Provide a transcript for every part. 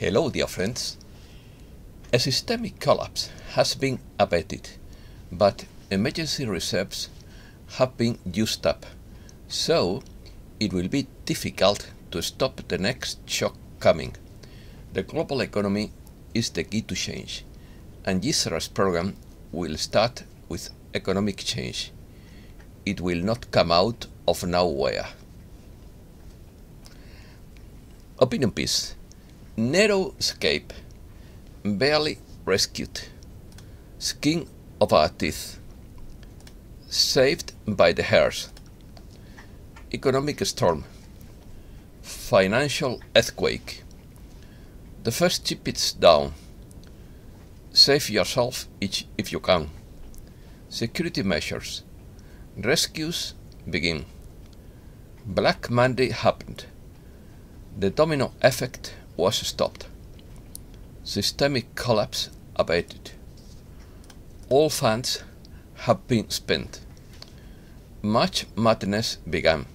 Hello, dear friends. A systemic collapse has been abated, but emergency reserves have been used up, so it will be difficult to stop the next shock coming. The global economy is the key to change, and Gesara's program will start with economic change. It will not come out of nowhere. Opinion piece. Narrow escape, barely rescued, skin of our teeth, saved by the hairs, economic storm, financial earthquake, the first chip is down, save yourself if you can, security measures, rescues begin, Black Monday happened, the domino effect was stopped. Systemic collapse abated. All funds have been spent. Much madness began.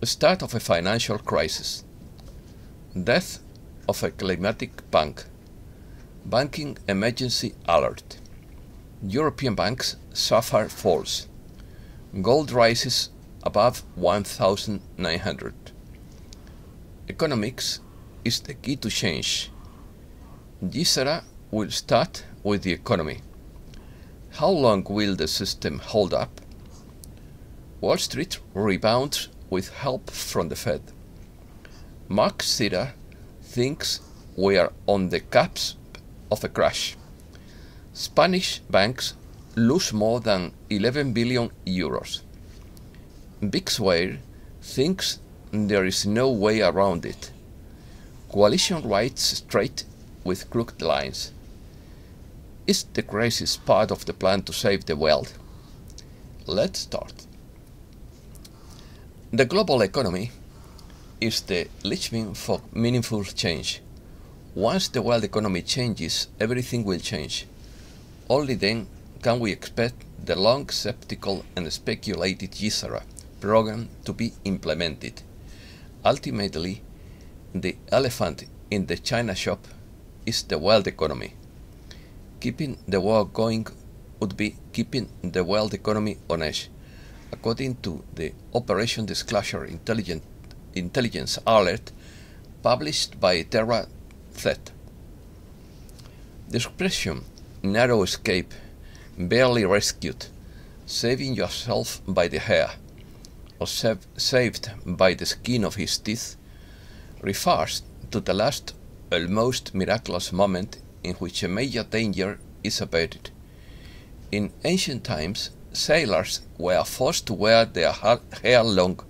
Start of a financial crisis. Death of a climatic bank. Banking emergency alert. European banks suffer falls. Gold rises above 1,900. Economics is the key to change. Gesara will start with the economy. How long will the system hold up? Wall Street rebounds with help from the Fed. MarkZ thinks we are on the cusp of a crash. Spanish banks lose more than 11 billion euros. Bix Weir thinks there is no way around it. Coalition writes straight with crooked lines. Is the crisis part of the plan to save the world? Let's start. The global economy is the linchpin for meaningful change. Once the world economy changes, everything will change. Only then can we expect the long skeptical and speculated Gesara program to be implemented. Ultimately, the elephant in the china shop is the world economy. Keeping the war going would be keeping the world economy on edge, according to the Operation Disclosure Intelligence Alert published by Terra Threat. The expression narrow escape, barely rescued, saving yourself by the hair, or saved by the skin of his teeth, refers to the last, almost miraculous moment in which a major danger is averted. In ancient times, sailors were forced to wear their hair long,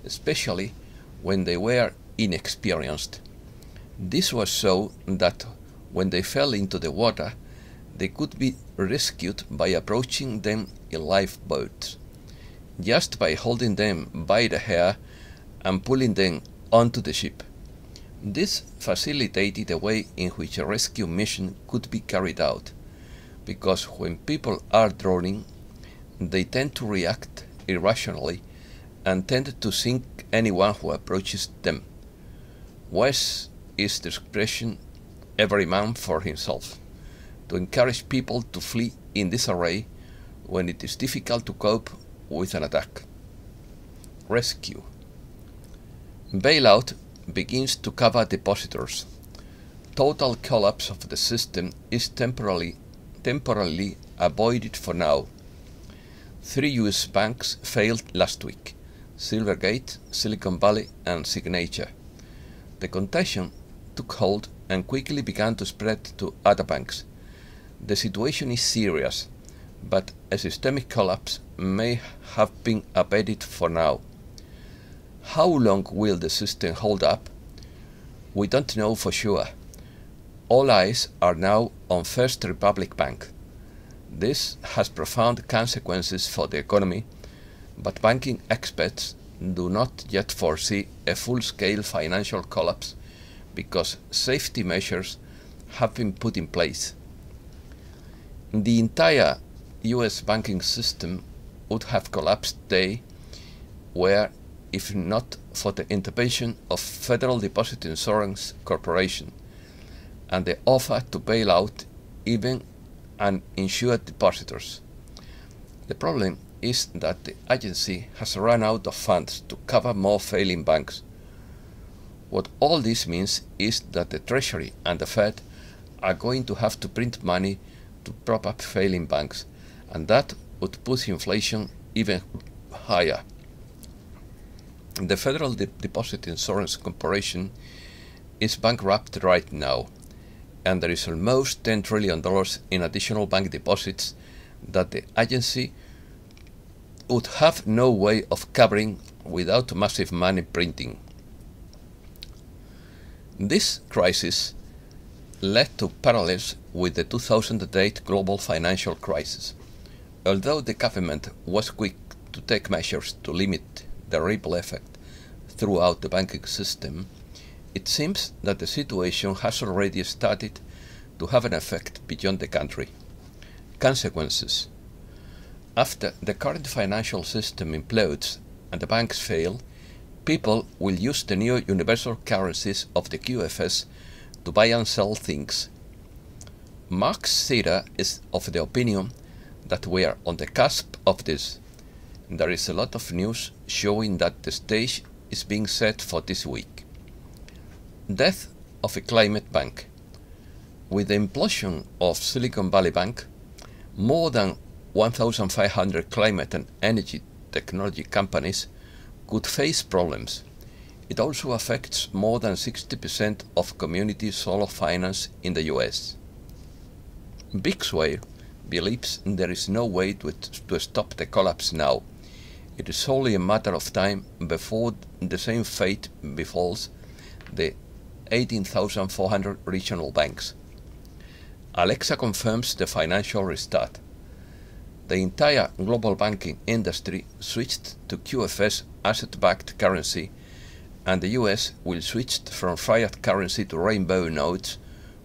especially when they were inexperienced. This was so that when they fell into the water, they could be rescued by approaching them in lifeboats, just by holding them by the hair and pulling them onto the ship. This facilitated a way in which a rescue mission could be carried out, because when people are drowning, they tend to react irrationally and tend to sink anyone who approaches them. Wes is the expression every man for himself, to encourage people to flee in disarray when it is difficult to cope with an attack. Rescue. Bailout begins to cover depositors. Total collapse of the system is temporarily avoided for now. 3 US banks failed last week: Silvergate, Silicon Valley, and Signature. The contagion took hold and quickly began to spread to other banks. The situation is serious, but a systemic collapse may have been abated for now. How long will the system hold up? We don't know for sure. All eyes are now on First Republic Bank. This has profound consequences for the economy, but banking experts do not yet foresee a full-scale financial collapse because safety measures have been put in place. The entire US banking system would have collapsed today were if not for the intervention of Federal Deposit Insurance Corporation and the offer to bail out even uninsured depositors. The problem is that the agency has run out of funds to cover more failing banks. What all this means is that the Treasury and the Fed are going to have to print money to prop up failing banks, and that would push inflation even higher. The Federal Deposit Insurance Corporation is bankrupt right now, and there is almost $10 trillion in additional bank deposits that the agency would have no way of covering without massive money printing. This crisis led to parallels with the 2008 global financial crisis. Although the government was quick to take measures to limit the ripple effect throughout the banking system, it seems that the situation has already started to have an effect beyond the country. Consequences: after the current financial system implodes and the banks fail, people will use the new universal currencies of the QFS to buy and sell things. MarkZ is of the opinion that we are on the cusp of this. There is a lot of news showing that the stage is being set for this week. Death of a climate bank. With the implosion of Silicon Valley Bank, more than 1,500 climate and energy technology companies could face problems. It also affects more than 60% of community solar finance in the US. Bix Weir believes there is no way to stop the collapse now. It is only a matter of time before the same fate befalls the 18,400 regional banks. Alexa confirms the financial restart. The entire global banking industry switched to QFS asset-backed currency, and the US will switch from fiat currency to rainbow notes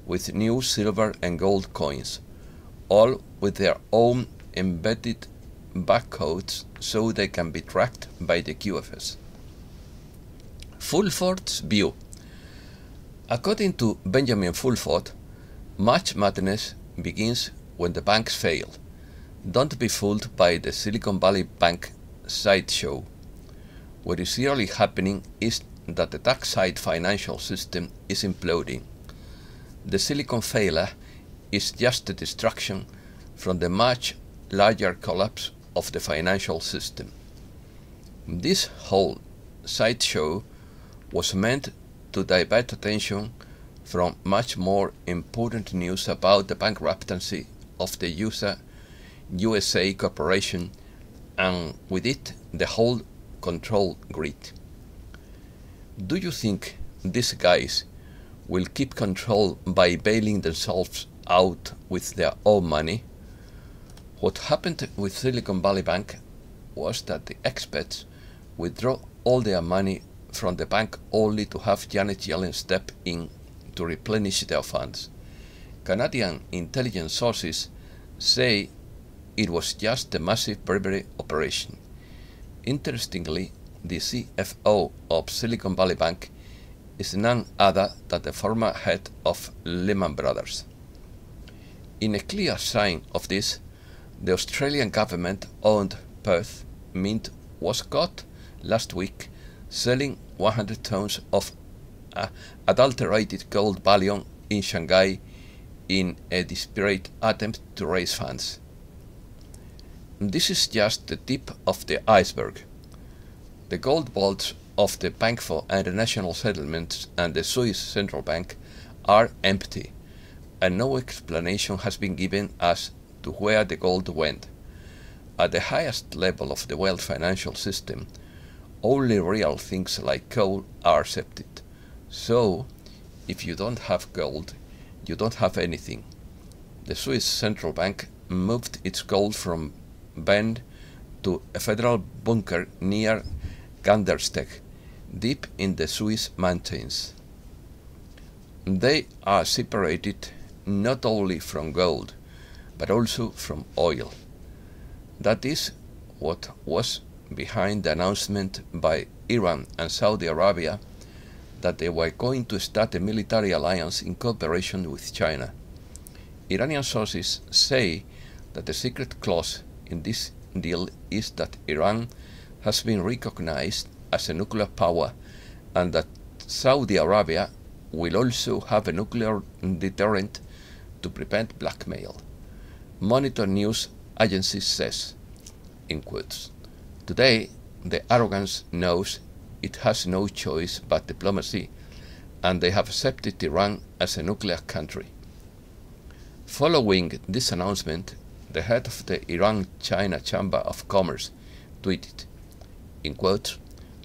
with new silver and gold coins, all with their own embedded barcodes so they can be tracked by the QFS. Fulford's view. According to Benjamin Fulford, March Madness begins when the banks fail. Don't be fooled by the Silicon Valley Bank sideshow. What is really happening is that the tax-side financial system is imploding. The Silicon failure is just a distraction from the much larger collapse of the financial system. This whole sideshow was meant to divert attention from much more important news about the bankruptcy of the USA Corporation, and with it the whole control grid. Do you think these guys will keep control by bailing themselves out with their own money? What happened with Silicon Valley Bank was that the experts withdraw all their money from the bank only to have Janet Yellen step in to replenish their funds. Canadian intelligence sources say it was just a massive bribery operation. Interestingly, the CFO of Silicon Valley Bank is none other than the former head of Lehman Brothers. In a clear sign of this, the Australian government-owned Perth Mint was caught last week selling 100 tons of adulterated gold bullion in Shanghai in a desperate attempt to raise funds. This is just the tip of the iceberg. The gold vaults of the Bank for International Settlements and the Swiss Central Bank are empty, and no explanation has been given as to where the gold went. At the highest level of the world financial system, only real things like coal are accepted. So, if you don't have gold, you don't have anything. The Swiss Central Bank moved its gold from Bend to a federal bunker near Gandersteg, deep in the Swiss mountains. They are separated not only from gold, but also from oil. That is what was behind the announcement by Iran and Saudi Arabia that they were going to start a military alliance in cooperation with China. Iranian sources say that the secret clause in this deal is that Iran has been recognized as a nuclear power and that Saudi Arabia will also have a nuclear deterrent to prevent blackmail. Monitor News Agency says, in quotes, "Today, the arrogance knows it has no choice but diplomacy, and they have accepted Iran as a nuclear country." Following this announcement, the head of the Iran-China Chamber of Commerce tweeted, in quotes,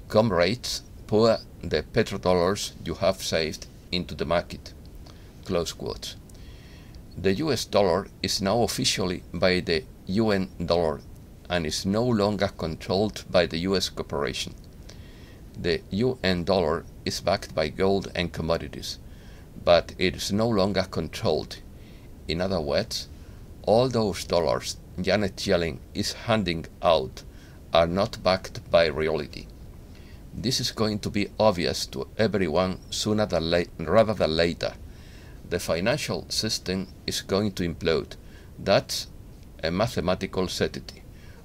"Comrades, pour the petrodollars you have saved into the market." Close quotes. The US dollar is now officially by the UN dollar and is no longer controlled by the US corporation. The UN dollar is backed by gold and commodities, but it is no longer controlled. In other words, all those dollars Janet Yellen is handing out are not backed by reality. This is going to be obvious to everyone sooner rather than later. The financial system is going to implode. That's a mathematical certainty.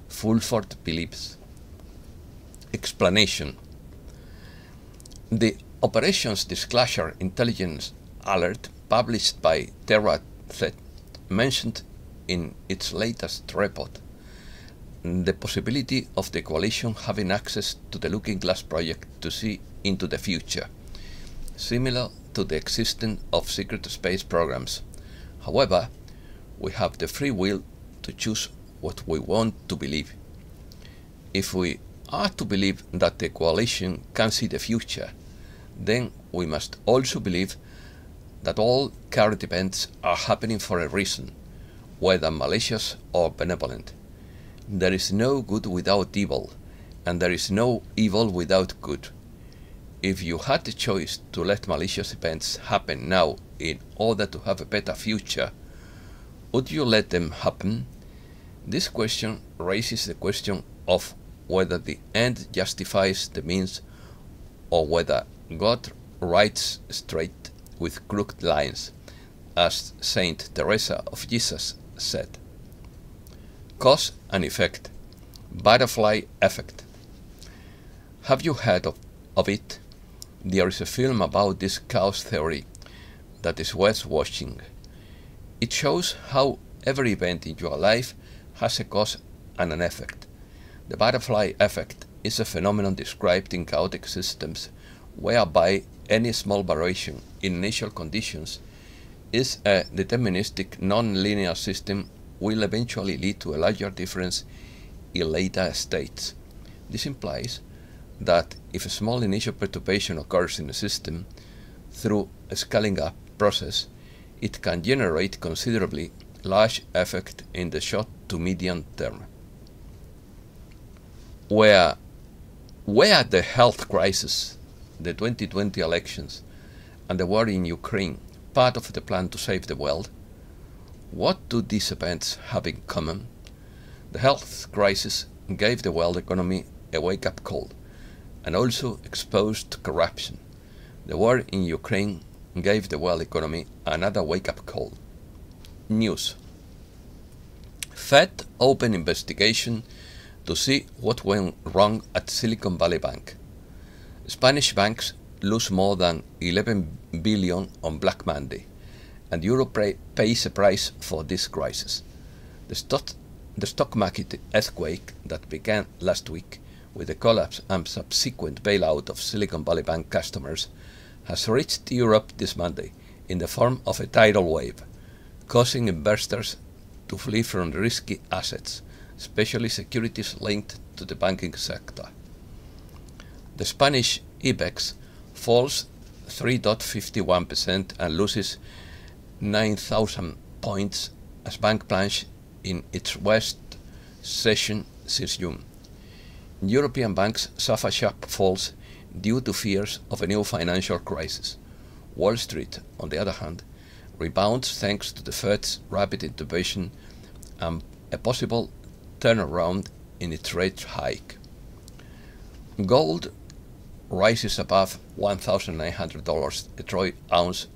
Fulford believes. Explanation. The Operations Disclosure Intelligence Alert published by MarkZ mentioned in its latest report the possibility of the coalition having access to the Looking Glass project to see into the future, similar to the existence of secret space programs. However, we have the free will to choose what we want to believe. If we are to believe that the coalition can see the future, then we must also believe that all current events are happening for a reason, whether malicious or benevolent. There is no good without evil, and there is no evil without good. If you had the choice to let malicious events happen now in order to have a better future, would you let them happen? This question raises the question of whether the end justifies the means or whether God writes straight with crooked lines, as Saint Teresa of Jesus said. Cause and effect. Butterfly effect. Have you heard of it? There is a film about this chaos theory that is worth watching. It shows how every event in your life has a cause and an effect. The butterfly effect is a phenomenon described in chaotic systems whereby any small variation in initial conditions is a deterministic non-linear system will eventually lead to a larger difference in later states. This implies that if a small initial perturbation occurs in a system through a scaling up process, it can generate considerably large effect in the short to medium term. Were the health crisis, the 2020 elections, and the war in Ukraine part of the plan to save the world? What do these events have in common? The health crisis gave the world economy a wake-up call and also exposed corruption. The war in Ukraine gave the world economy another wake-up call. News. Fed open investigation to see what went wrong at Silicon Valley Bank. Spanish banks lose more than 11 billion on Black Monday, and Europe pays a price for this crisis. The stock market earthquake that began last week with the collapse and subsequent bailout of Silicon Valley Bank customers has reached Europe this Monday in the form of a tidal wave, causing investors to flee from risky assets, especially securities linked to the banking sector. The Spanish IBEX falls 3.51% and loses 9,000 points as bank plunge in its worst session since June. European banks suffer sharp falls due to fears of a new financial crisis. Wall Street, on the other hand, rebounds thanks to the Fed's rapid intervention and a possible turnaround in its rate hike. Gold rises above $1,900 a troy ounce,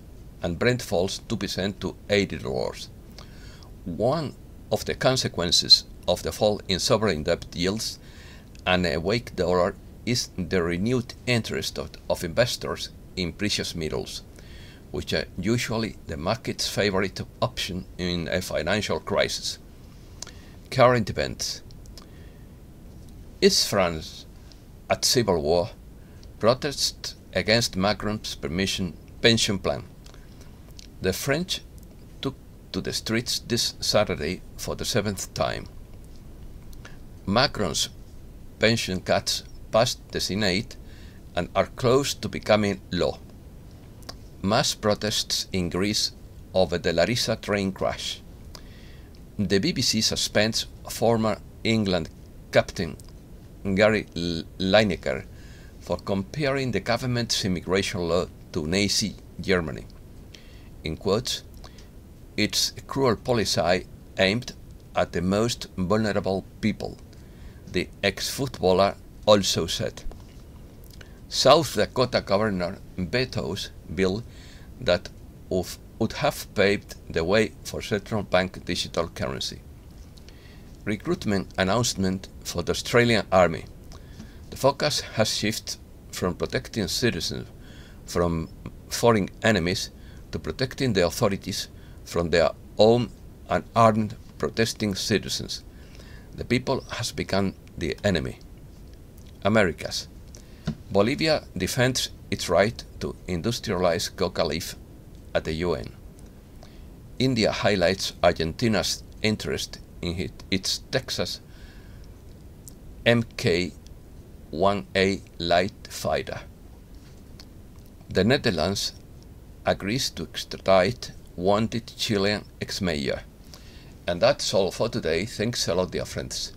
and Brent falls 2% to $80. One of the consequences of the fall in sovereign debt yields and a weak dollar is the renewed interest of investors in precious metals, which are usually the market's favorite option in a financial crisis. Current events. Is France at civil war? Protests against Macron's pension plan. The French took to the streets this Saturday for the 7th time. Macron's pension cuts passed the Senate and are close to becoming law. Mass protests in Greece over the Larissa train crash. The BBC suspends former England captain Gary Lineker for comparing the government's immigration law to Nazi Germany. In quotes, "It's a cruel policy aimed at the most vulnerable people," the ex-footballer also said. South Dakota governor vetoes bill that would have paved the way for central bank digital currency. Recruitment announcement for the Australian Army. The focus has shifted from protecting citizens from foreign enemies to protecting the authorities from their own unarmed protesting citizens. The people has become the enemy. Americas. Bolivia defends its right to industrialize coca leaf at the UN. India highlights Argentina's interest in its Texas Mk-1A light fighter. The Netherlands agrees to extradite wanted Chilean ex-mayor. And that's all for today. Thanks a lot, dear friends.